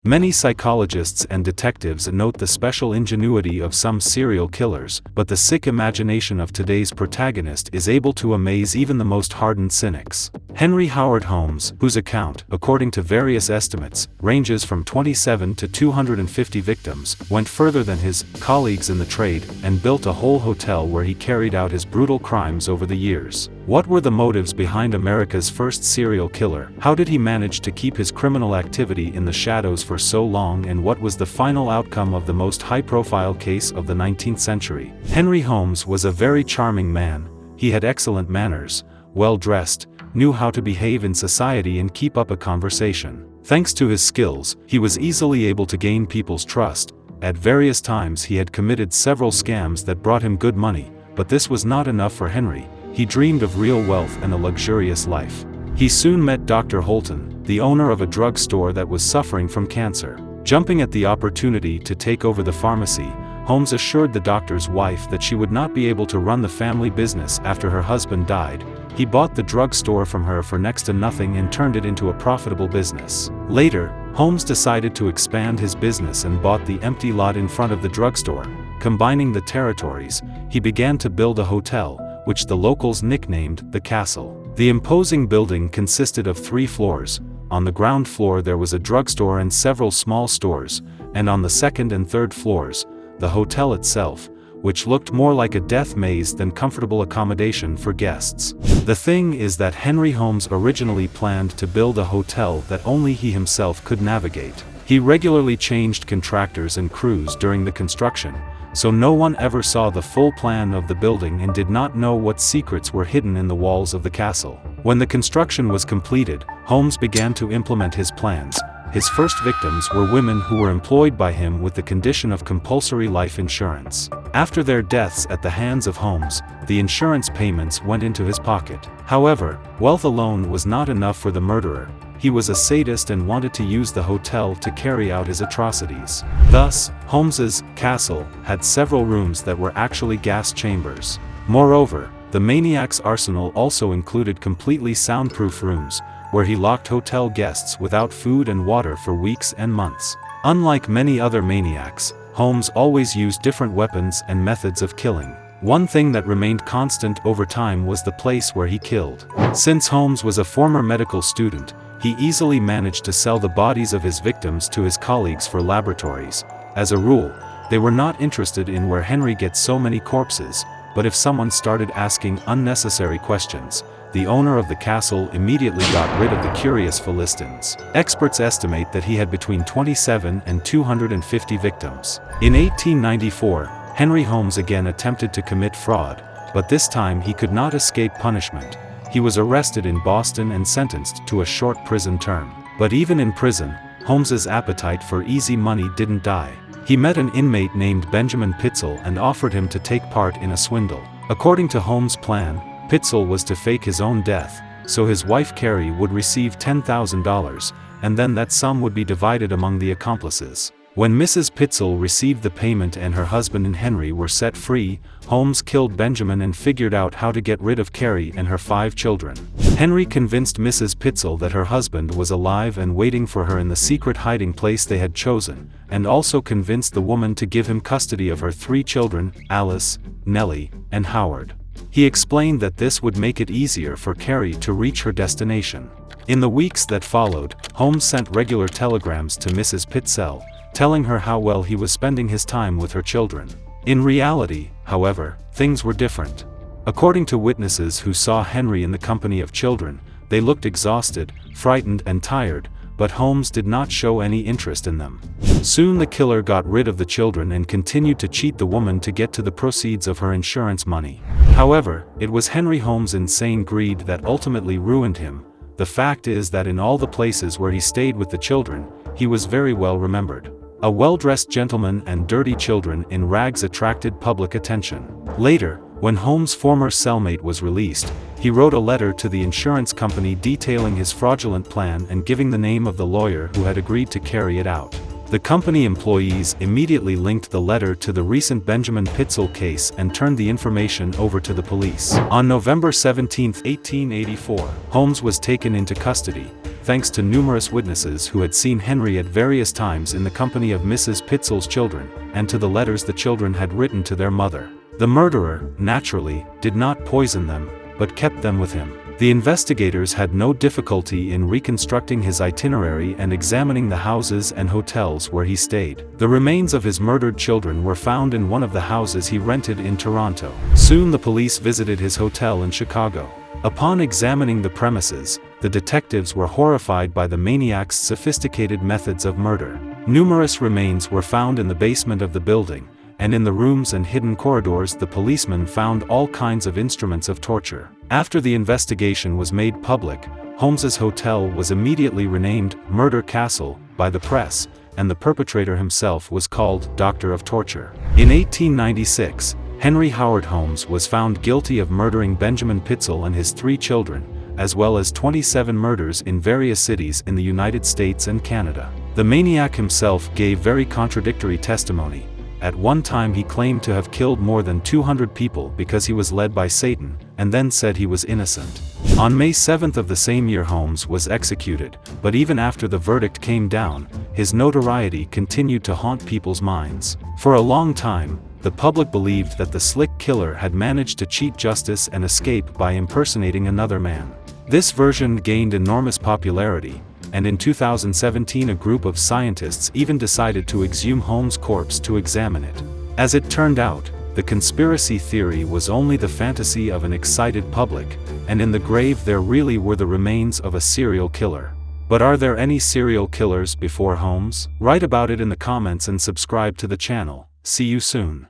Many psychologists and detectives note the special ingenuity of some serial killers, but the sick imagination of today's protagonist is able to amaze even the most hardened cynics. Henry Howard Holmes, whose account, according to various estimates, ranges from 27 to 250 victims, went further than his colleagues in the trade and built a whole hotel where he carried out his brutal crimes over the years. What were the motives behind America's first serial killer? How did he manage to keep his criminal activity in the shadows for so long, and what was the final outcome of the most high-profile case of the 19th century? Henry Holmes was a very charming man. He had excellent manners, well-dressed, knew how to behave in society and keep up a conversation. Thanks to his skills, he was easily able to gain people's trust. At various times he had committed several scams that brought him good money, but this was not enough for Henry. He dreamed of real wealth and a luxurious life. He soon met Dr. Holton, the owner of a drug store that was suffering from cancer. Jumping at the opportunity to take over the pharmacy, Holmes assured the doctor's wife that she would not be able to run the family business after her husband died. He bought the drug store from her for next to nothing and turned it into a profitable business. Later, Holmes decided to expand his business and bought the empty lot in front of the drugstore. Combining the territories, he began to build a hotel, which the locals nicknamed the Castle. The imposing building consisted of 3 floors. On the ground floor there was a drugstore and several small stores, and on the second and third floors, the hotel itself, which looked more like a death maze than comfortable accommodation for guests. The thing is that Henry Holmes originally planned to build a hotel that only he himself could navigate. He regularly changed contractors and crews during the construction, so no one ever saw the full plan of the building and did not know what secrets were hidden in the walls of the castle. When the construction was completed, Holmes began to implement his plans. His first victims were women who were employed by him with the condition of compulsory life insurance. After their deaths at the hands of Holmes, the insurance payments went into his pocket. However, wealth alone was not enough for the murderer. He was a sadist and wanted to use the hotel to carry out his atrocities. Thus, Holmes's castle had several rooms that were actually gas chambers. Moreover, the maniac's arsenal also included completely soundproof rooms, where he locked hotel guests without food and water for weeks and months. Unlike many other maniacs, Holmes always used different weapons and methods of killing. One thing that remained constant over time was the place where he killed. Since Holmes was a former medical student, he easily managed to sell the bodies of his victims to his colleagues for laboratories. As a rule, they were not interested in where Henry gets so many corpses, but if someone started asking unnecessary questions, the owner of the castle immediately got rid of the curious Philistines. Experts estimate that he had between 27 and 250 victims. In 1894, Henry Holmes again attempted to commit fraud, but this time he could not escape punishment. He was arrested in Boston and sentenced to a short prison term. But even in prison, Holmes's appetite for easy money didn't die. He met an inmate named Benjamin Pitzel and offered him to take part in a swindle. According to Holmes' plan, Pitzel was to fake his own death, so his wife Carrie would receive $10,000, and then that sum would be divided among the accomplices. When Mrs. Pitzel received the payment and her husband and Henry were set free, Holmes killed Benjamin and figured out how to get rid of Carrie and her 5 children. Henry convinced Mrs. Pitzel that her husband was alive and waiting for her in the secret hiding place they had chosen, and also convinced the woman to give him custody of her 3 children, Alice, Nellie, and Howard. He explained that this would make it easier for Carrie to reach her destination. In the weeks that followed, Holmes sent regular telegrams to Mrs. Pitzel, telling her how well he was spending his time with her children. In reality, however, things were different. According to witnesses who saw Henry in the company of children, they looked exhausted, frightened and tired, but Holmes did not show any interest in them. Soon the killer got rid of the children and continued to cheat the woman to get to the proceeds of her insurance money. However, it was Henry Holmes' insane greed that ultimately ruined him. The fact is that in all the places where he stayed with the children, he was very well remembered. A well-dressed gentleman and dirty children in rags attracted public attention. Later, when Holmes' former cellmate was released, he wrote a letter to the insurance company detailing his fraudulent plan and giving the name of the lawyer who had agreed to carry it out. The company employees immediately linked the letter to the recent Benjamin Pitzel case and turned the information over to the police. On November 17, 1884, Holmes was taken into custody. thanks to numerous witnesses who had seen Henry at various times in the company of Mrs. Pitzel's children, and to the letters the children had written to their mother. The murderer, naturally, did not poison them, but kept them with him. The investigators had no difficulty in reconstructing his itinerary and examining the houses and hotels where he stayed. The remains of his murdered children were found in one of the houses he rented in Toronto. Soon the police visited his hotel in Chicago. Upon examining the premises, the detectives were horrified by the maniac's sophisticated methods of murder. Numerous remains were found in the basement of the building, and in the rooms and hidden corridors the policemen found all kinds of instruments of torture. After the investigation was made public, Holmes's hotel was immediately renamed Murder Castle by the press, and the perpetrator himself was called Doctor of Torture. In 1896, Henry Howard Holmes was found guilty of murdering Benjamin Pitzel and his 3 children, as well as 27 murders in various cities in the United States and Canada. The maniac himself gave very contradictory testimony. At one time he claimed to have killed more than 200 people because he was led by Satan, and then said he was innocent. On May 7th of the same year Holmes was executed, but even after the verdict came down, his notoriety continued to haunt people's minds. For a long time, the public believed that the slick killer had managed to cheat justice and escape by impersonating another man. This version gained enormous popularity, and in 2017 a group of scientists even decided to exhume Holmes' corpse to examine it. As it turned out, the conspiracy theory was only the fantasy of an excited public, and in the grave there really were the remains of a serial killer. But are there any serial killers before Holmes? Write about it in the comments and subscribe to the channel. See you soon.